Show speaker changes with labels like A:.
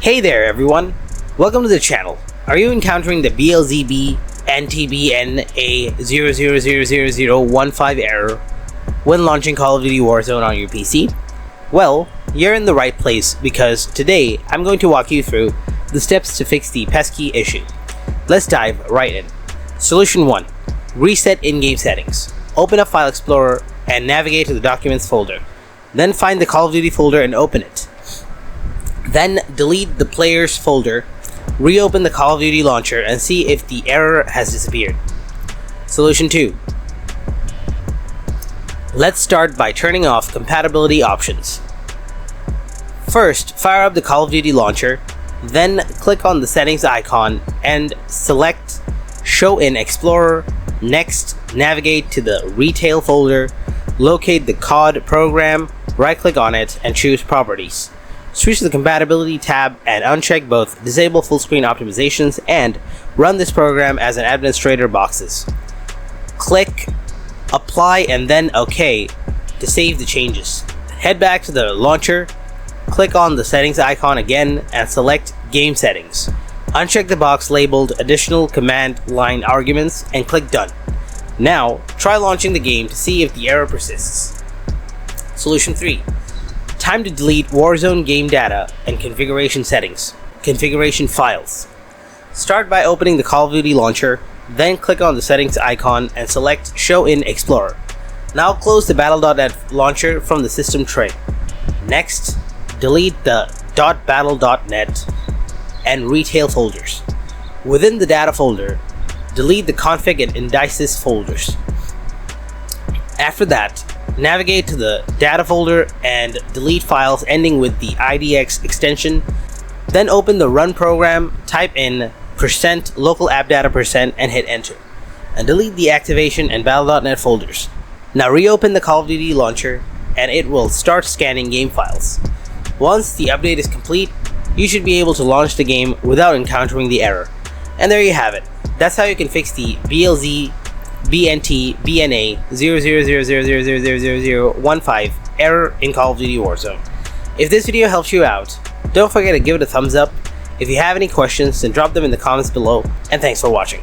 A: Hey there everyone, welcome to the channel. Are you encountering the BLZBNTBNA00000015 error when launching Call of Duty Warzone on your PC? Well, you're in the right place because today I'm going to walk you through the steps to fix the pesky issue. Let's dive right in. Solution 1. Reset in-game settings. Open up File Explorer and navigate to the Documents folder. Then find the Call of Duty folder and open it. Then delete the Players folder, reopen the Call of Duty launcher and see if the error has disappeared. Solution 2. Let's start by turning off compatibility options. First, fire up the Call of Duty launcher, then click on the settings icon and select Show in Explorer. Next, navigate to the Retail folder, locate the COD program, right-click on it and choose Properties. Switch to the Compatibility tab and uncheck both Disable Full Screen Optimizations and Run this program as an administrator boxes. Click Apply and then OK to save the changes. Head back to the launcher, click on the settings icon again and select Game Settings. Uncheck the box labeled Additional Command Line Arguments and click Done. Now, try launching the game to see if the error persists. Solution 3. Time to delete Warzone game data and configuration settings. Configuration files. Start by opening the Call of Duty launcher, then click on the settings icon and select Show in Explorer. Now close the Battle.net launcher from the system tray. Next, delete the .battle.net and Retail folders. Within the Data folder, delete the Config and Indices folders. After that, navigate to the Data folder and delete files ending with the IDX extension. Then open the Run program, type in %localappdata% and hit enter. And delete the Activation and Battle.net folders. Now reopen the Call of Duty launcher and it will start scanning game files. Once the update is complete, you should be able to launch the game without encountering the error. And there you have it. That's how you can fix the BLZBNTBNA00000015 error in Call of Duty Warzone. If this video helps you out, don't forget to give it a thumbs up. If you have any questions, then drop them in the comments below, and thanks for watching.